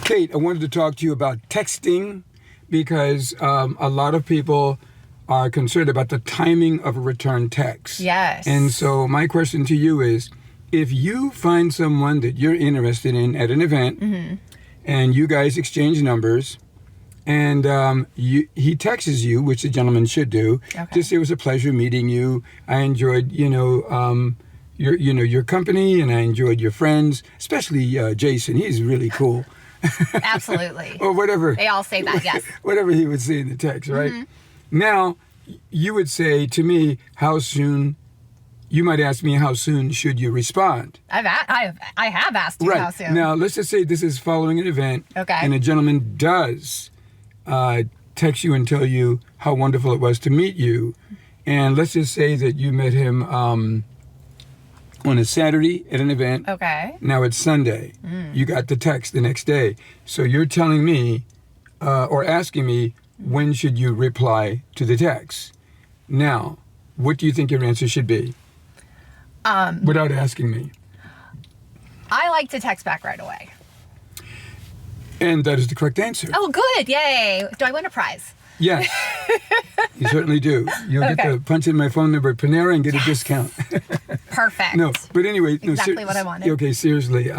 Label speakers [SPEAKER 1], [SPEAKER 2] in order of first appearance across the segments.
[SPEAKER 1] Kate, I wanted to talk to you about texting because a lot of people are concerned about the timing of a return text.
[SPEAKER 2] Yes.
[SPEAKER 1] And so my question to you is, if you find someone that you're interested in at an event and you guys exchange numbers and he texts you, which the gentleman should do, just it was a pleasure meeting you. I enjoyed, your company, and I enjoyed your friends, especially Jason. He's really cool.
[SPEAKER 2] Absolutely.
[SPEAKER 1] Or whatever.
[SPEAKER 2] They all say that, yes.
[SPEAKER 1] Whatever he would say in the text, right? Now, you would say to me, how soon, you might ask me, how soon should you respond?
[SPEAKER 2] I have asked you how soon.
[SPEAKER 1] Now, let's just say this is following an event.
[SPEAKER 2] Okay.
[SPEAKER 1] And a gentleman does text you and tell you how wonderful it was to meet you. And let's just say that you met him on a Saturday at an event.
[SPEAKER 2] Okay.
[SPEAKER 1] Now it's Sunday. You got the text the next day. So you're telling me or asking me, when should you reply to the text? Now, what do you think your answer should be? Without asking me.
[SPEAKER 2] I like to text back right away.
[SPEAKER 1] And that is the correct answer.
[SPEAKER 2] Oh, good. Yay. Do I win a prize?
[SPEAKER 1] Yes. You certainly do. You'll get to punch in my phone number at Panera and get a discount.
[SPEAKER 2] Perfect.
[SPEAKER 1] No, but anyway.
[SPEAKER 2] Exactly what I wanted.
[SPEAKER 1] Okay, seriously.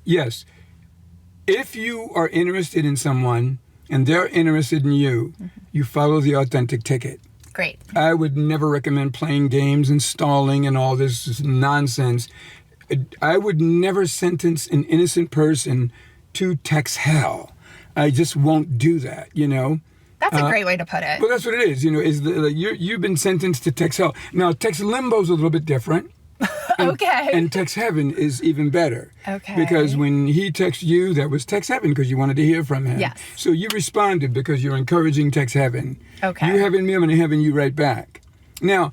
[SPEAKER 1] Yes. If you are interested in someone and they're interested in you, you follow the authentic ticket.
[SPEAKER 2] Great.
[SPEAKER 1] I would never recommend playing games and stalling and all this nonsense. I would never sentence an innocent person to text hell. I just won't do that,
[SPEAKER 2] That's a great way to put it.
[SPEAKER 1] Well, that's what it is, you've been sentenced to text hell. Now, text limbo's a little bit different.
[SPEAKER 2] Okay.
[SPEAKER 1] And text heaven is even better.
[SPEAKER 2] Okay.
[SPEAKER 1] Because when he texted you, that was text heaven because you wanted to hear from him.
[SPEAKER 2] Yes.
[SPEAKER 1] So you responded because you're encouraging text heaven.
[SPEAKER 2] Okay.
[SPEAKER 1] You having me, I'm going to having you right back. Now,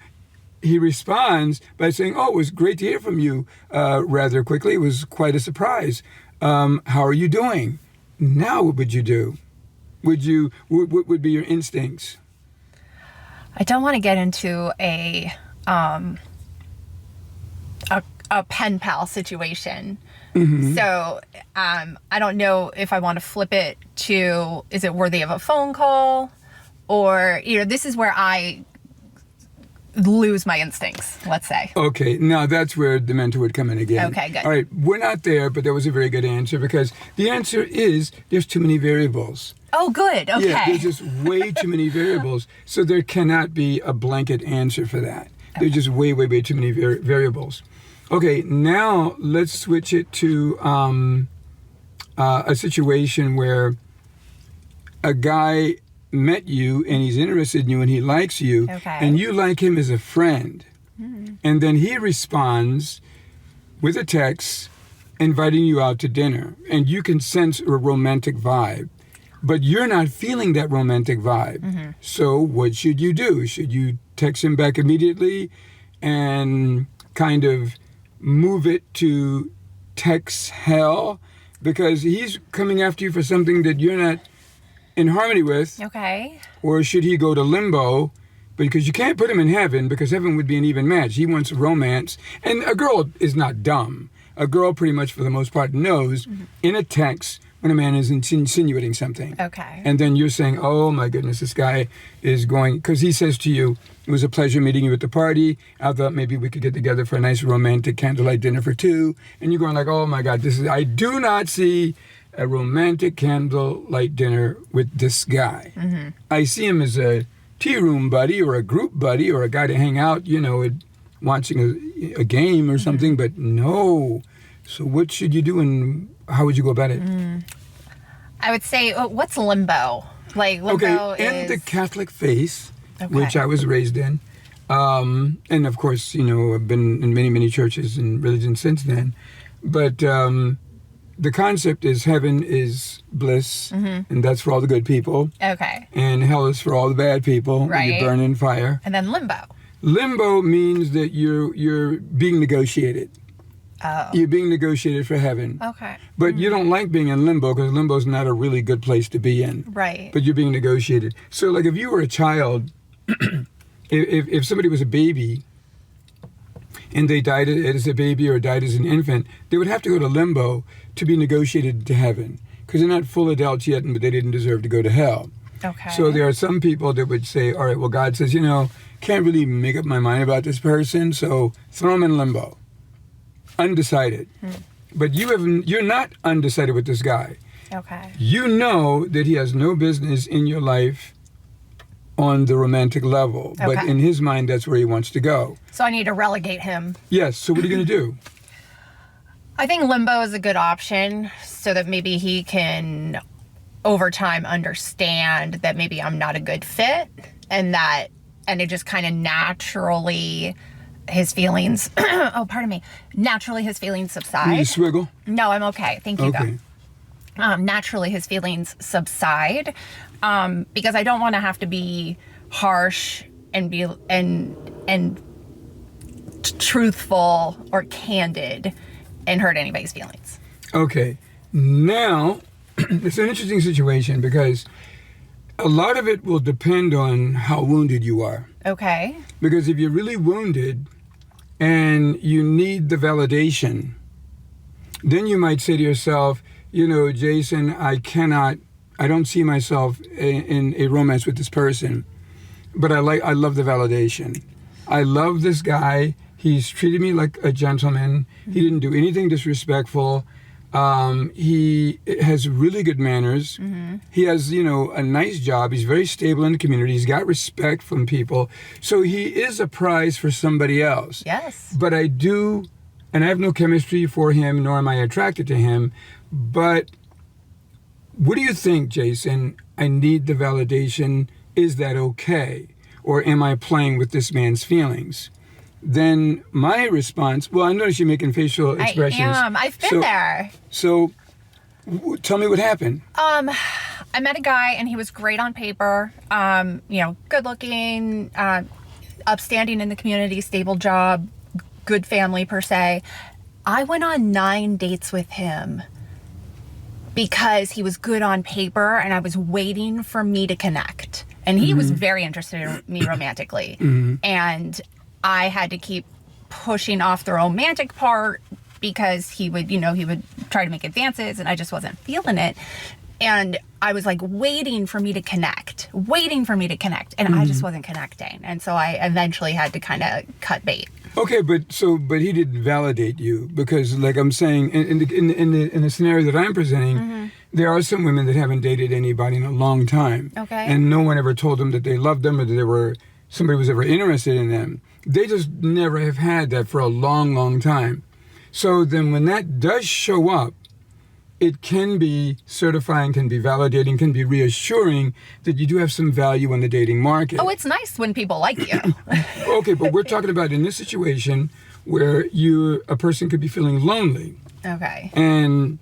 [SPEAKER 1] he responds by saying, oh, it was great to hear from you rather quickly. It was quite a surprise. How are you doing? Now what would you do? What would be your instincts?
[SPEAKER 2] I don't want to get into a pen pal situation. So I don't know if I want to flip it to, is it worthy of a phone call? Or, this is where I lose my instincts, let's say.
[SPEAKER 1] Okay, now that's where the mentor would come in again.
[SPEAKER 2] Okay, good.
[SPEAKER 1] All right, we're not there, but that was a very good answer because the answer is there's too many variables.
[SPEAKER 2] Oh, good. Okay.
[SPEAKER 1] Yeah, there's just way too many variables. So there cannot be a blanket answer for that. There's just way, way, way too many variables. Okay, now let's switch it to a situation where a guy met you and he's interested in you and he likes you and you like him as a friend. And then he responds with a text inviting you out to dinner and you can sense a romantic vibe. But you're not feeling that romantic vibe. So what should you do? Should you text him back immediately and kind of move it to text hell? Because he's coming after you for something that you're not in harmony with.
[SPEAKER 2] Okay.
[SPEAKER 1] Or should he go to limbo? Because you can't put him in heaven because heaven would be an even match. He wants romance. And a girl is not dumb. A girl pretty much for the most part knows in a text when a man is insinuating something.
[SPEAKER 2] Okay.
[SPEAKER 1] And then you're saying, oh my goodness, this guy is going, because he says to you, it was a pleasure meeting you at the party. I thought maybe we could get together for a nice romantic candlelight dinner for two. And you're going like, oh my God, I do not see a romantic candlelight dinner with this guy. I see him as a tea room buddy or a group buddy or a guy to hang out, watching a game or something, but no. So what should you do and how would you go about it?
[SPEAKER 2] I would say, what's limbo? Like limbo
[SPEAKER 1] in the Catholic faith, which I was raised in, and of course, I've been in many, many churches and religions since then, but the concept is heaven is bliss, and that's for all the good people.
[SPEAKER 2] Okay.
[SPEAKER 1] And hell is for all the bad people.
[SPEAKER 2] Right.
[SPEAKER 1] You burn in fire.
[SPEAKER 2] And then limbo.
[SPEAKER 1] Limbo means that you're being negotiated.
[SPEAKER 2] Oh.
[SPEAKER 1] You're being negotiated for heaven.
[SPEAKER 2] Okay.
[SPEAKER 1] But you don't like being in limbo because limbo's not a really good place to be in.
[SPEAKER 2] Right.
[SPEAKER 1] But you're being negotiated. So like if you were a child, if somebody was a baby and they died as a baby or died as an infant, they would have to go to limbo to be negotiated to heaven, because they're not full adults yet, but they didn't deserve to go to hell.
[SPEAKER 2] Okay.
[SPEAKER 1] So there are some people that would say, all right, well, God says, can't really make up my mind about this person, so throw them in limbo. Undecided. But you're not undecided with this guy.
[SPEAKER 2] Okay.
[SPEAKER 1] You know that he has no business in your life on the romantic level, but
[SPEAKER 2] Okay.
[SPEAKER 1] in his mind, that's where he wants to go.
[SPEAKER 2] So I need to relegate him.
[SPEAKER 1] Yes, so what are you going to do?
[SPEAKER 2] I think limbo is a good option so that maybe he can, over time, understand that maybe I'm not a good fit and it just kind of naturally, his feelings, naturally his feelings subside.
[SPEAKER 1] You swiggle?
[SPEAKER 2] No, I'm okay. Thank you,
[SPEAKER 1] Okay.
[SPEAKER 2] God. Naturally his feelings subside because I don't want to have to be harsh and be and truthful or candid and hurt anybody's feelings.
[SPEAKER 1] Okay. Now, it's an interesting situation because a lot of it will depend on how wounded you are.
[SPEAKER 2] Okay.
[SPEAKER 1] Because if you're really wounded and you need the validation, then you might say to yourself, Jason, I don't see myself in a romance with this person, but I love the validation. I love this guy. He's treated me like a gentleman. He didn't do anything disrespectful. He has really good manners. He has, a nice job. He's very stable in the community. He's got respect from people. So he is a prize for somebody else.
[SPEAKER 2] Yes.
[SPEAKER 1] But I do, and I have no chemistry for him, nor am I attracted to him. But what do you think, Jason? I need the validation. Is that okay? Or am I playing with this man's feelings? Then my response, well, I notice you're making facial expressions.
[SPEAKER 2] I am. I've been there.
[SPEAKER 1] So tell me what happened.
[SPEAKER 2] I met a guy and he was great on paper. Good looking, upstanding in the community, stable job, good family per se. I went on 9 dates with him because he was good on paper and I was waiting for me to connect. And he was very interested in me romantically. And I had to keep pushing off the romantic part because he would try to make advances and I just wasn't feeling it. And I was like waiting for me to connect. And I just wasn't connecting. And so I eventually had to kind of cut bait.
[SPEAKER 1] Okay, but he didn't validate you because, like I'm saying, in the scenario that I'm presenting, there are some women that haven't dated anybody in a long time.
[SPEAKER 2] Okay.
[SPEAKER 1] And no one ever told them that they loved them or that somebody was ever interested in them. They just never have had that for a long, long time. So then when that does show up, it can be certifying, can be validating, can be reassuring that you do have some value in the dating market.
[SPEAKER 2] Oh, it's nice when people like you.
[SPEAKER 1] Okay, but we're talking about in this situation where a person could be feeling lonely.
[SPEAKER 2] Okay.
[SPEAKER 1] And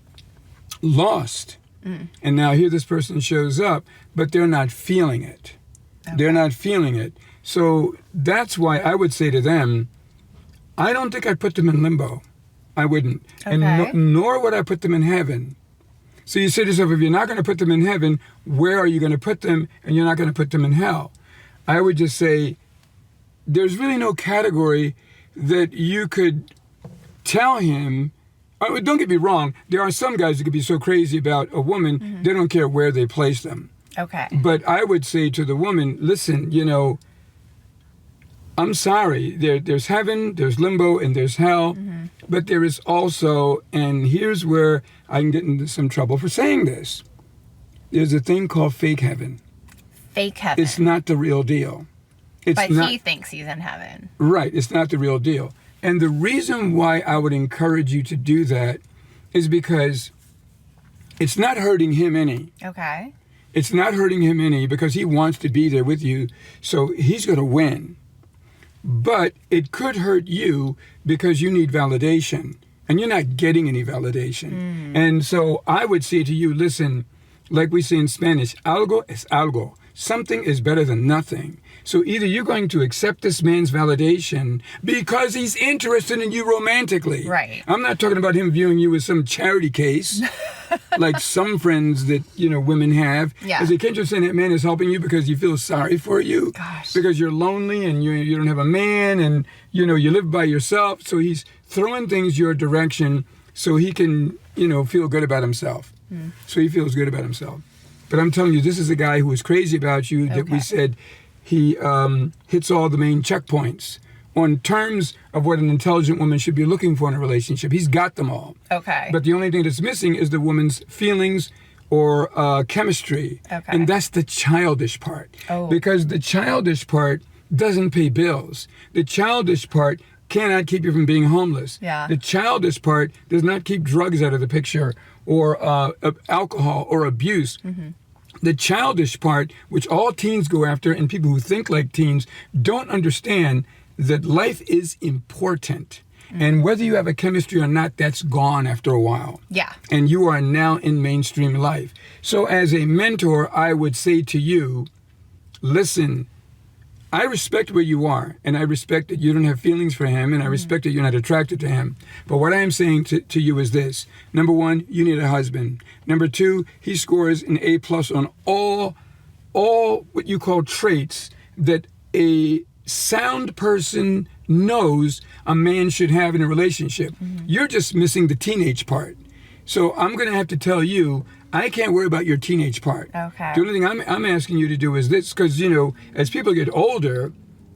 [SPEAKER 1] lost. And now here this person shows up, but they're not feeling it.
[SPEAKER 2] Okay.
[SPEAKER 1] They're not feeling it. So that's why I would say to them, I don't think I'd put them in limbo. I wouldn't.
[SPEAKER 2] Okay.
[SPEAKER 1] And nor would I put them in heaven. So you say to yourself, if you're not going to put them in heaven, where are you going to put them? And you're not going to put them in hell. I would just say, there's really no category that you could tell him. Don't get me wrong. There are some guys that could be so crazy about a woman, they don't care where they place them.
[SPEAKER 2] Okay.
[SPEAKER 1] But I would say to the woman, listen, I'm sorry. There's heaven, there's limbo, and there's hell. But there is also, and here's where I can get into some trouble for saying this. There's a thing called fake heaven.
[SPEAKER 2] Fake heaven.
[SPEAKER 1] It's not the real deal.
[SPEAKER 2] But he thinks he's in heaven.
[SPEAKER 1] Right. It's not the real deal. And the reason why I would encourage you to do that is because it's not hurting him any.
[SPEAKER 2] Okay.
[SPEAKER 1] It's not hurting him any because he wants to be there with you. So he's going to win. But it could hurt you because you need validation and you're not getting any validation. And so I would say to you, listen, like we say in Spanish, algo es algo. Something is better than nothing. So either you're going to accept this man's validation because he's interested in you romantically.
[SPEAKER 2] Right.
[SPEAKER 1] I'm not talking about him viewing you as some charity case. like some friends that, women have.
[SPEAKER 2] Yeah.
[SPEAKER 1] Is they can't just say that man is helping you because he feels sorry for you.
[SPEAKER 2] Gosh.
[SPEAKER 1] Because you're lonely and you don't have a man and, you live by yourself. So he's throwing things your direction so he can, feel good about himself. So he feels good about himself. But I'm telling you, this is a guy who is crazy about you that we said he hits all the main checkpoints on terms of what an intelligent woman should be looking for in a relationship. He's got them all.
[SPEAKER 2] Okay.
[SPEAKER 1] But the only thing that's missing is the woman's feelings or chemistry.
[SPEAKER 2] Okay.
[SPEAKER 1] And that's the childish part.
[SPEAKER 2] Oh.
[SPEAKER 1] Because the childish part doesn't pay bills. The childish part cannot keep you from being homeless.
[SPEAKER 2] Yeah.
[SPEAKER 1] The childish part does not keep drugs out of the picture or alcohol or abuse. The childish part, which all teens go after and people who think like teens don't understand that life is important. And whether you have a chemistry or not, that's gone after a while.
[SPEAKER 2] Yeah.
[SPEAKER 1] And you are now in mainstream life. So as a mentor, I would say to you, listen, I respect where you are, and I respect that you don't have feelings for him, and I respect that you're not attracted to him. But what I am saying to you is this. Number one, you need a husband. Number two, he scores an A+ on all what you call traits that a sound person knows a man should have in a relationship. You're just missing the teenage part. So I'm going to have to tell you, I can't worry about your teenage part.
[SPEAKER 2] Okay.
[SPEAKER 1] The only thing I'm asking you to do is this, because, as people get older,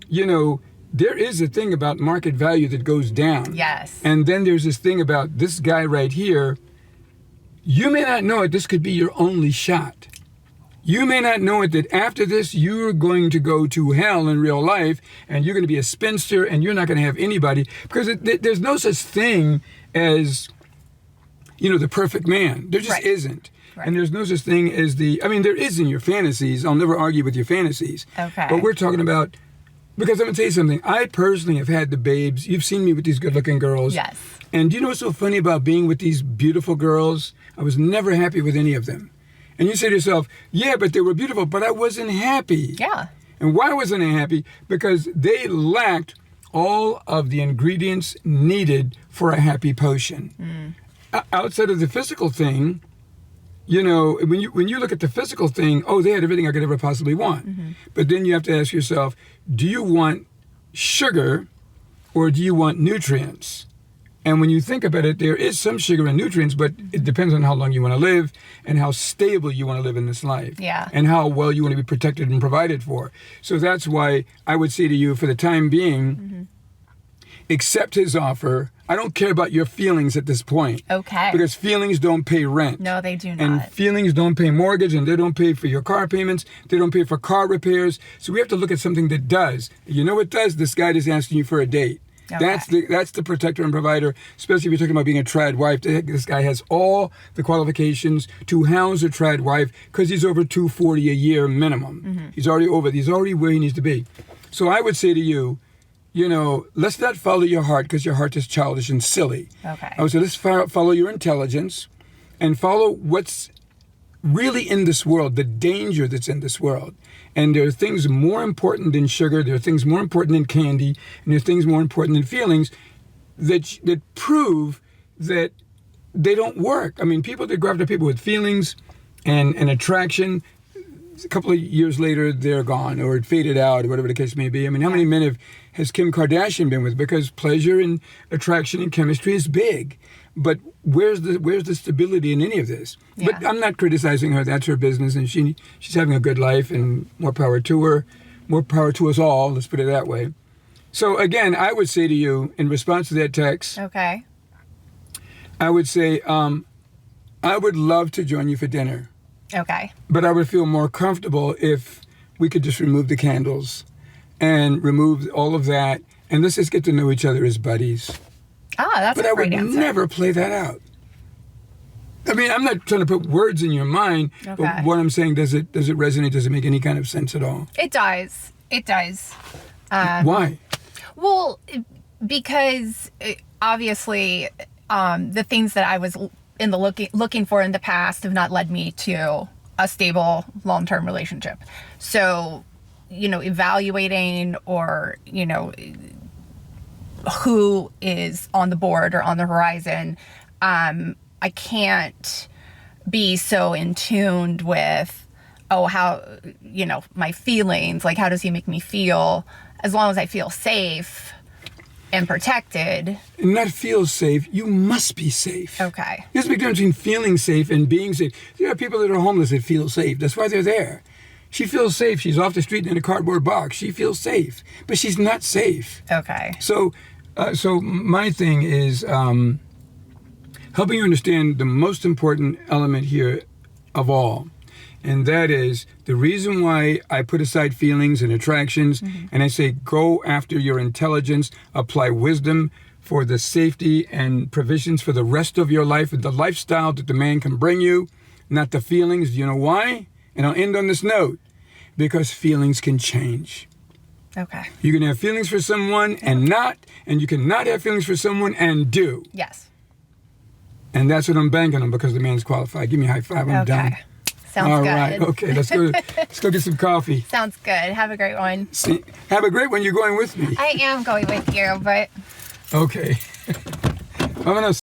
[SPEAKER 1] there is a thing about market value that goes down.
[SPEAKER 2] Yes.
[SPEAKER 1] And then there's this thing about this guy right here. You may not know it. This could be your only shot. You may not know it that after this, you're going to go to hell in real life and you're going to be a spinster and you're not going to have anybody, because there's no such thing as, the perfect man. There just isn't. Right. And there's no such thing as there is in your fantasies. I'll never argue with your fantasies.
[SPEAKER 2] Okay.
[SPEAKER 1] But we're talking about, because I'm going to tell you something. I personally have had the babes. You've seen me with these good-looking girls.
[SPEAKER 2] Yes.
[SPEAKER 1] And do you know what's so funny about being with these beautiful girls? I was never happy with any of them. And you say to yourself, yeah, but they were beautiful, but I wasn't happy.
[SPEAKER 2] Yeah.
[SPEAKER 1] And why wasn't I happy? Because they lacked all of the ingredients needed for a happy potion. Outside of the physical thing, when you look at the physical thing, they had everything I could ever possibly want. But then you have to ask yourself, do you want sugar or do you want nutrients? And when you think about it, there is some sugar and nutrients, but it depends on how long you want to live and how stable you want to live in this life.
[SPEAKER 2] Yeah.
[SPEAKER 1] And how well you want to be protected and provided for. So that's why I would say to you, for the time being, accept his offer. I don't care about your feelings at this point.
[SPEAKER 2] Okay.
[SPEAKER 1] Because feelings don't pay rent.
[SPEAKER 2] No, they do not.
[SPEAKER 1] And feelings don't pay mortgage, and they don't pay for your car payments. They don't pay for car repairs. So we have to look at something that does. You know what does? This guy is asking you for a date. Okay. That's the protector and provider, especially if you're talking about being a trad wife. This guy has all the qualifications to house a trad wife because he's over $240 a year minimum. He's already where he needs to be. So I would say to you, let's not follow your heart because your heart is childish and silly.
[SPEAKER 2] Okay.
[SPEAKER 1] I would say let's follow your intelligence and follow what's really in this world, the danger that's in this world. And there are things more important than sugar, there are things more important than candy, and there are things more important than feelings that prove that they don't work. People that go after people with feelings and attraction, a couple of years later, they're gone, or it faded out, or whatever the case may be. How many men has Kim Kardashian been with? Because pleasure and attraction and chemistry is big. But where's the stability in any of this? Yeah. But I'm not criticizing her. That's her business, and she's having a good life, and more power to her. More power to us all, let's put it that way. So again, I would say to you, in response to that text,
[SPEAKER 2] okay,
[SPEAKER 1] I would say, I would love to join you for dinner.
[SPEAKER 2] Okay.
[SPEAKER 1] But I would feel more comfortable if we could just remove the candles and remove all of that, and let's just get to know each other as buddies.
[SPEAKER 2] That's a great answer. But I would
[SPEAKER 1] never play that out. I'm not trying to put words in your mind, but what I'm saying, does it resonate? Does it make any kind of sense at all?
[SPEAKER 2] It does. It does.
[SPEAKER 1] Why?
[SPEAKER 2] Well, because obviously the things that I was looking for in the past have not led me to a stable long-term relationship. So, evaluating or, who is on the board or on the horizon, I can't be so in tuned with, oh, how, my feelings, like how does he make me feel? As long as I feel safe and protected.
[SPEAKER 1] And not feel safe, you must be safe.
[SPEAKER 2] Okay.
[SPEAKER 1] There's a big difference between feeling safe and being safe. There are people that are homeless that feel safe. That's why they're there. She feels safe. She's off the street in a cardboard box. She feels safe, but she's not safe.
[SPEAKER 2] Okay.
[SPEAKER 1] So my thing is helping you understand the most important element here of all. And that is the reason why I put aside feelings and attractions, and I say go after your intelligence, apply wisdom for the safety and provisions for the rest of your life and the lifestyle that the man can bring you, not the feelings. You know why? And I'll end on this note. Because feelings can change.
[SPEAKER 2] Okay.
[SPEAKER 1] You can have feelings for someone and not, and you can not have feelings for someone and do.
[SPEAKER 2] Yes.
[SPEAKER 1] And that's what I'm banking on because the man's qualified. Give me a high five. I'm done.
[SPEAKER 2] Okay. Sounds
[SPEAKER 1] All
[SPEAKER 2] good.
[SPEAKER 1] right. Okay. Let's go get some coffee.
[SPEAKER 2] Sounds good. Have a great one.
[SPEAKER 1] See, have a great one. You're going with me.
[SPEAKER 2] I am going with you, but
[SPEAKER 1] Okay. I'm gonna